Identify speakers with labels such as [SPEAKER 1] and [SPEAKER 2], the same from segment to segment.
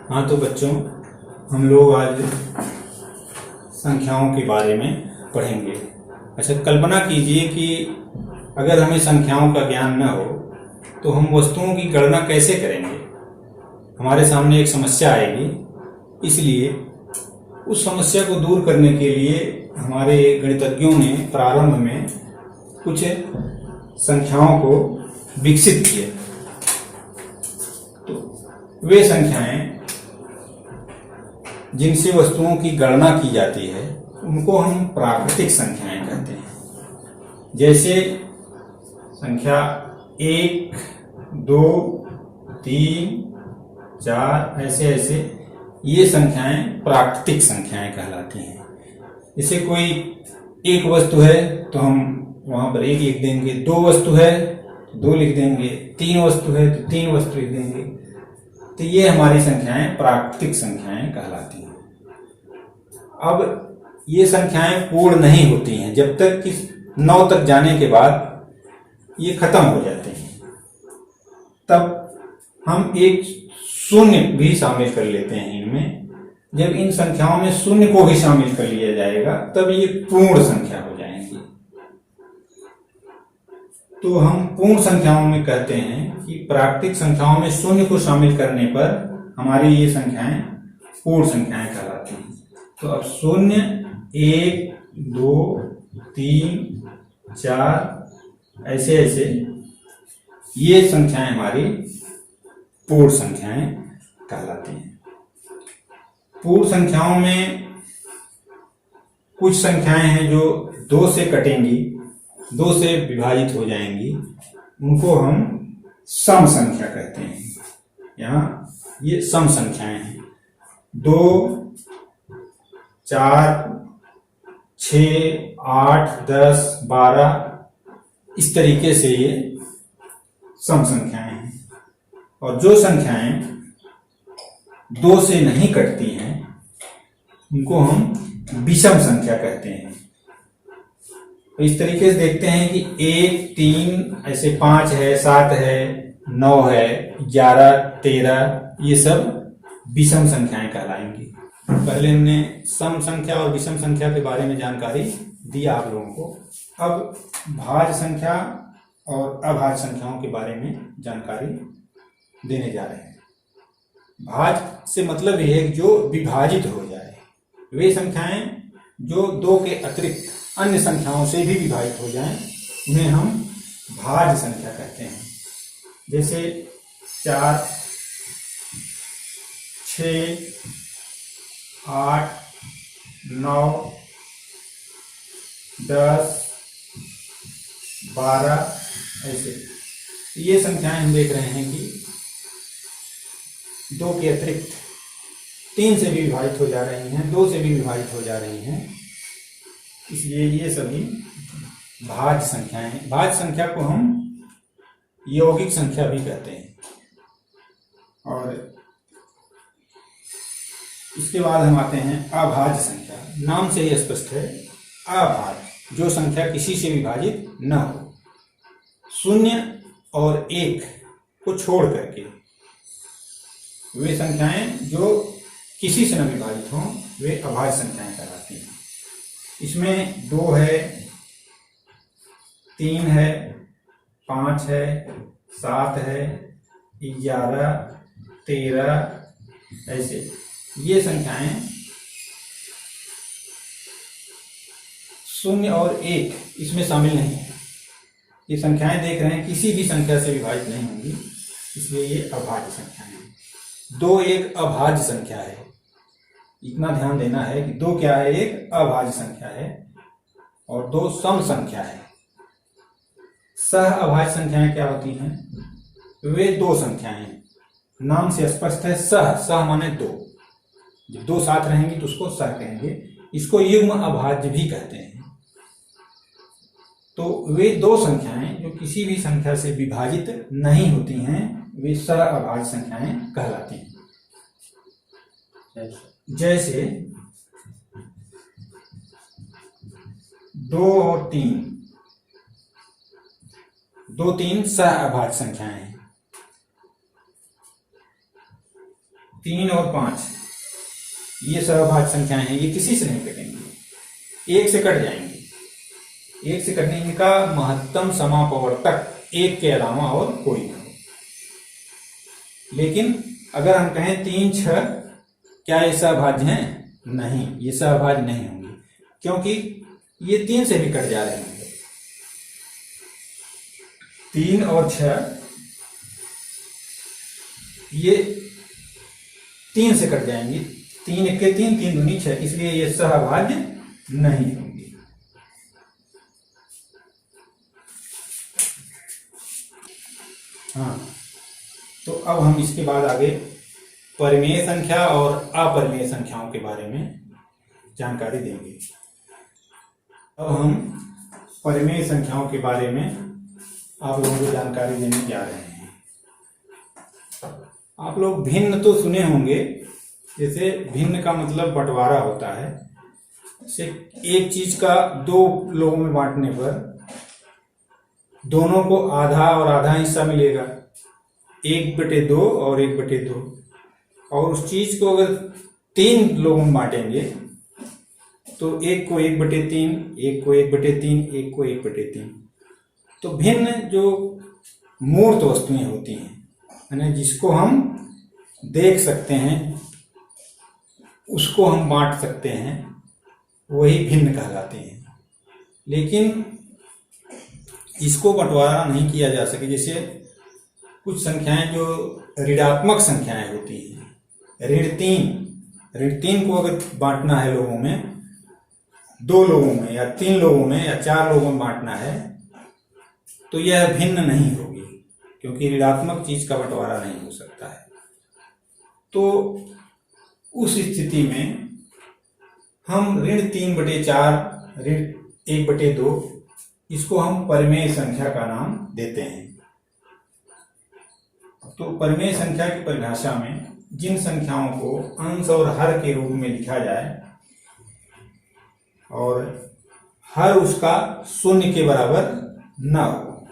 [SPEAKER 1] हाँ तो बच्चों, हम लोग आज संख्याओं के बारे में पढ़ेंगे। अच्छा, कल्पना कीजिए कि अगर हमें संख्याओं का ज्ञान न हो तो हम वस्तुओं की गणना कैसे करेंगे। हमारे सामने एक समस्या आएगी। इसलिए उस समस्या को दूर करने के लिए हमारे गणितज्ञों ने प्रारंभ में कुछ संख्याओं को विकसित किया। तो वे संख्याएं जिनसे वस्तुओं की गणना की जाती है उनको हम प्राकृतिक संख्याएं कहते हैं। जैसे संख्या 1, 2, 3, 4 ऐसे ऐसे ये संख्याएं प्राकृतिक संख्याएं कहलाती हैं। जैसे कोई एक वस्तु है तो हम वहां पर 1 लिख देंगे, 2 वस्तु है तो 2 लिख देंगे, 3 वस्तु है तो 3 वस्तु लिख देंगे। तो ये हमारी संख्याएं प्राकृतिक संख्याएं कहलाती हैं। अब ये संख्याएं पूर्ण नहीं होती हैं जब तक कि 9 तक जाने के बाद ये खत्म हो जाते हैं। तब हम एक शून्य भी शामिल कर लेते हैं इनमें। जब इन संख्याओं में शून्य को भी शामिल कर लिया जाएगा तब ये पूर्ण संख्या हो जाएंगी। तो हम पूर्ण संख्याओं में कहते हैं कि प्राकृतिक संख्याओं में शून्य को शामिल करने पर हमारी ये संख्याएं पूर्ण संख्याएं कहलाती हैं। तो अब 0, 1, 2, 3, 4 ऐसे ऐसे ये संख्याएं हमारी पूर्ण संख्याएं कहलाती हैं। पूर्ण संख्याओं में कुछ संख्याएं हैं जो 2 से कटेंगी, 2 से विभाजित हो जाएंगी, उनको हम सम संख्या कहते हैं। यहाँ ये सम संख्याएं हैं। 2, 4, 6, 8, 10, 12 इस तरीके से ये सम संख्याएं हैं। और जो संख्याएं 2 से नहीं कटती हैं उनको हम विषम संख्या कहते हैं। तो इस तरीके से देखते हैं कि 1, 3 ऐसे 5 है, 7 है, 9 है, 11, 13 ये सब विषम संख्याएं कहलाएंगी। पहले हमने सम संख्या और विषम संख्या के बारे में जानकारी दी आप लोगों को। अब भाज्य संख्या और अभाज्य संख्याओं के बारे में जानकारी देने जा रहे हैं। भाज्य से मतलब यह है कि जो विभाजित हो जाए। वे संख्याएं जो 2 के अतिरिक्त अन्य संख्याओं से भी विभाजित हो जाएं उन्हें हम भाज्य संख्या कहते हैं। जैसे 4, 6, 8, 9, 10, 12 ऐसे ये संख्याएं हम देख रहे हैं कि 2 के अतिरिक्त 3 से भी विभाजित हो जा रही हैं, 2 से भी विभाजित हो जा रही हैं। इसलिए ये सभी भाज्य संख्याएं हैं। भाज्य संख्या को हम यौगिक संख्या भी कहते हैं। और इसके बाद हम आते हैं अभाज्य संख्या। नाम से ही स्पष्ट है, अभाज्य जो संख्या किसी से विभाजित न हो। 0 और 1 को छोड़ करके वे संख्याएं जो किसी से न विभाजित हों वे अभाज्य संख्याएं कहलाती हैं। इसमें 2 है, 3 है, 5 है, 7 है, 11, 13 ऐसे ये संख्याएं 0 और 1 इसमें शामिल नहीं है। ये संख्याएं देख रहे हैं किसी भी संख्या से विभाजित नहीं होंगी, इसलिए ये अभाज्य संख्याएं हैं। 2 एक अभाज्य संख्या है। इतना ध्यान देना है कि 2 क्या है, एक अभाज्य संख्या है और 2 सम संख्या है। सह अभाज्य संख्याएं क्या होती हैं? वे 2 संख्याएं, नाम से स्पष्ट है, सह माने 2। जब 2 साथ रहेंगी तो उसको सह कहेंगे। इसको युग्म अभाज्य भी कहते हैं। तो वे 2 संख्याएं जो किसी भी संख्या से विभाजित नहीं होती हैं वे सह अभाज्य संख्याएं कहलाती हैं। जैसे 2 और 3, 2, 3 सह अभाज्य संख्याएं हैं। 3 और 5 ये सहभाज्य संख्याएं हैं, ये किसी से नहीं कटेंगी, 1 से कट जाएंगी। 1 से कटने का महत्तम समापवर्तक 1 के अलावा और कोई ना हो। लेकिन अगर हम कहें 3 6, क्या ये सहभाज्य हैं? नहीं, ये सहभाज्य नहीं होंगे, क्योंकि ये 3 से भी कट जा रहे हैं। 3 और 6 ये 3 से कट जाएंगी, 3 1 3, 3 दूनी 6, इसलिए ये सहभाज्य नहीं होंगी। हाँ, तो अब हम इसके बाद आगे परिमेय संख्या और अपरिमेय संख्याओं के बारे में जानकारी देंगे। अब हम परिमेय संख्याओं के बारे में आप लोगों को जानकारी देने जा रहे हैं। आप लोग भिन्न तो सुने होंगे, जैसे भिन्न का मतलब बंटवारा होता है। जैसे एक चीज का 2 लोगों में बांटने पर दोनों को आधा और आधा हिस्सा मिलेगा, 1/2 और 1/2। और उस चीज को अगर 3 लोगों में बांटेंगे तो एक को 1/3, एक को 1/3, एक को 1/3। तो भिन्न जो मूर्त वस्तुएं होती हैं, यानी जिसको हम देख सकते हैं, उसको हम बांट सकते हैं, वही भिन्न कहलाते हैं। लेकिन इसको बंटवारा नहीं किया जा सके, जैसे कुछ संख्याएं जो ऋणात्मक संख्याएं होती हैं, ऋण 3 को अगर बांटना है लोगों में, 2 लोगों में या 3 लोगों में या 4 लोगों में बांटना है, तो यह भिन्न नहीं होगी, क्योंकि ऋणात्मक चीज का बंटवारा नहीं हो सकता है। तो उस स्थिति में हम ऋण 3/4, ऋण 1/2, इसको हम परिमेय संख्या का नाम देते हैं। तो परिमेय संख्या की परिभाषा में जिन संख्याओं को अंश और हर के रूप में लिखा जाए और हर उसका 0 के बराबर न हो,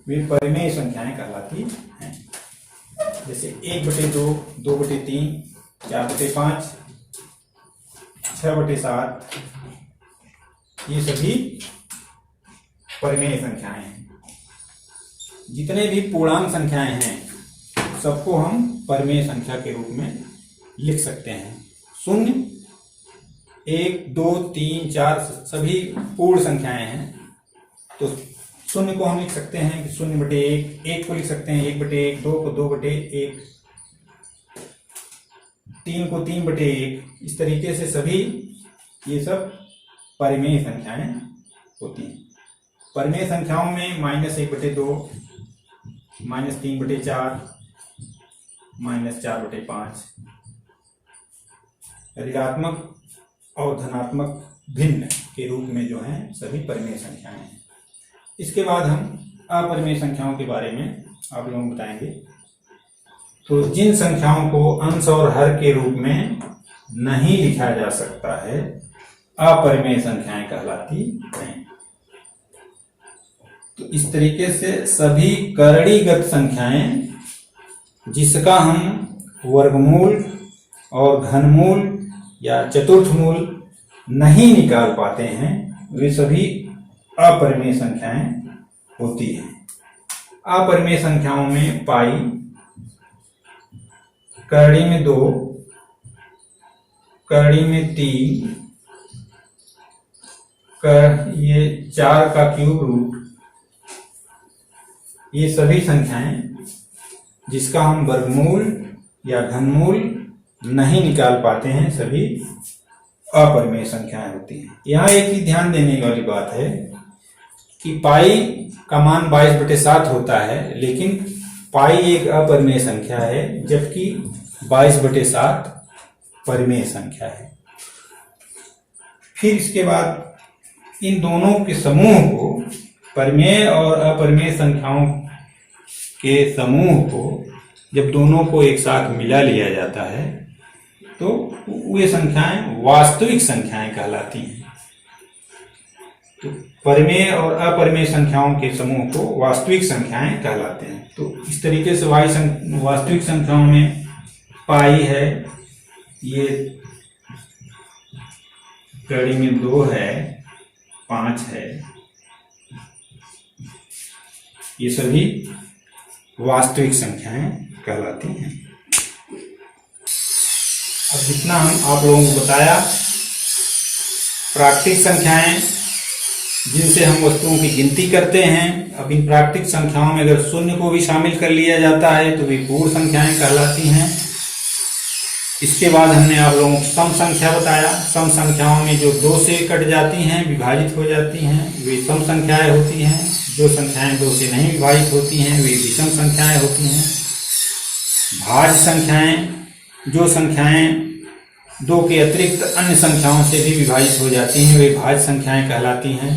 [SPEAKER 1] वे परिमेय संख्याएं कहलाती हैं। जैसे 1/2, 2/3, 4/5, 6/7, ये सभी परिमेय संख्याएं हैं। जितने भी पूर्णांक संख्याएं हैं, सबको हम परिमेय संख्या के रूप में लिख सकते हैं। 0, 1, 2, 3, 4 सभी पूर्ण संख्याएं हैं, तो 0 को हम लिख सकते हैं कि 0/1, 1 को लिख सकते हैं 1/1, 2 को 2/1, 3 को 3/1। इस तरीके से सभी ये सब परिमेय संख्याएं होती हैं। परिमेय संख्याओं में -1/2, -3/4, -4/5, ऋणात्मक और धनात्मक भिन्न के रूप में जो हैं सभी परिमेय संख्याएं हैं। इसके बाद हम अपरिमेय संख्याओं के बारे में आप लोगों को बताएंगे। तो जिन संख्याओं को अंश और हर के रूप में नहीं लिखा जा सकता है, अपरिमेय संख्याएं कहलाती हैं। तो इस तरीके से सभी करणीगत संख्याएं जिसका हम वर्गमूल और घनमूल या चतुर्थमूल नहीं निकाल पाते हैं, वे सभी अपरिमेय संख्याएं होती हैं। अपरिमेय संख्याओं में पाई, करड़ी में 2, करड़ी में 3, ये 4 का क्यूब रूट, ये सभी संख्याएं जिसका हम वर्गमूल या घनमूल नहीं निकाल पाते हैं, सभी अपरिमेय संख्याएं होती हैं। यहाँ एक ही ध्यान देने वाली बात है कि पाई का मान 22/7 होता है, लेकिन पाई एक अपरिमेय संख्या है, जबकि 22/7 परिमेय संख्या है। फिर इसके बाद इन दोनों के समूह को, परिमेय और अपरिमेय संख्याओं के समूह को, जब दोनों को एक साथ मिला लिया जाता है तो वे संख्याएं वास्तविक संख्याएं कहलाती हैं। तो परिमेय और अपरिमेय संख्याओं के समूह को वास्तविक संख्याएं कहलाते हैं। तो इस तरीके से वास्तविक संख्याओं में पाई है, ये कड़ी में 2 है, 5 है, ये सभी वास्तविक संख्याएं कहलाती हैं। अब जितना हम आप लोगों को बताया, प्राकृतिक संख्याएं जिनसे हम वस्तुओं की गिनती करते हैं, अब इन प्राकृतिक संख्याओं में अगर शून्य को भी शामिल कर लिया जाता है तो वे पूर्ण संख्याएं कहलाती हैं। इसके बाद हमने आप लोगों को सम संख्या बताया। सम संख्याओं में जो 2 से कट जाती हैं, विभाजित हो जाती हैं, वे सम संख्याएं होती हैं। जो संख्याएं 2 से नहीं विभाजित होती हैं, वे विषम संख्याएं होती हैं। भाज्य संख्याएं, जो संख्याएं 2 के अतिरिक्त अन्य संख्याओं से भी विभाजित हो जाती हैं, वे भाज्य संख्याएं कहलाती हैं।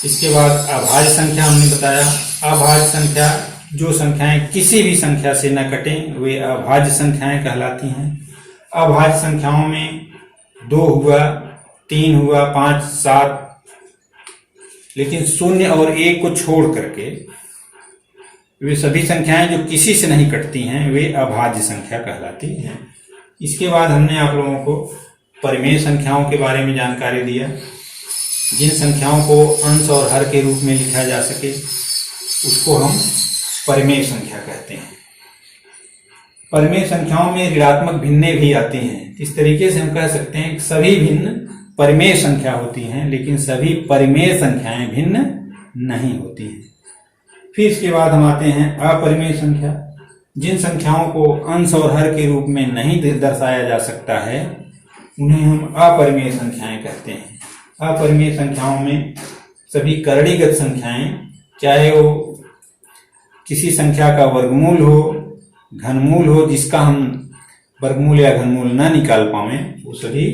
[SPEAKER 1] इसके बाद अभाज्य संख्या हमने बताया। अभाज्य संख्या, जो संख्याएं किसी भी संख्या से न कटें, वे अभाज्य संख्याएं कहलाती हैं। अभाज्य संख्याओं में 2 हुआ, 3 हुआ, 5, 7, लेकिन 0 और 1 को छोड़ करके वे सभी संख्याएं जो किसी से नहीं कटती हैं, वे अभाज्य संख्या कहलाती हैं। इसके बाद हमने आप लोगों को परिमेय संख्याओं के बारे में जानकारी दिया। जिन संख्याओं को अंश और हर के रूप में लिखा जा सके उसको हम परिमेय संख्या कहते हैं। परिमेय संख्याओं में ऋणात्मक भिन्नें भी आती हैं। इस तरीके से हम कह सकते हैं कि सभी भिन्न परिमेय संख्या होती हैं, लेकिन सभी परिमेय संख्याएं भिन्न नहीं होती हैं। फिर इसके बाद हम आते हैं अपरिमेय संख्या। जिन संख्याओं को अंश और हर के रूप में नहीं दर्शाया जा सकता है, उन्हें हम अपरिमेय संख्याएं कहते हैं। अपरिमेय संख्याओं में सभी करणीगत संख्याएं, चाहे वो किसी संख्या का वर्गमूल हो, घनमूल हो, जिसका हम वर्गमूल या घनमूल न निकाल पाएं, वो सभी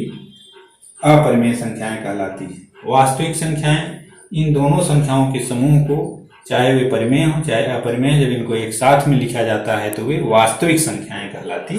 [SPEAKER 1] अपरिमेय संख्याएं कहलाती हैं। वास्तविक संख्याएं, इन दोनों संख्याओं के समूह को, चाहे वे परिमेय हो चाहे अपरिमेय, जब इनको एक साथ में लिखा जाता है तो वे वास्तविक संख्याएं कहलाती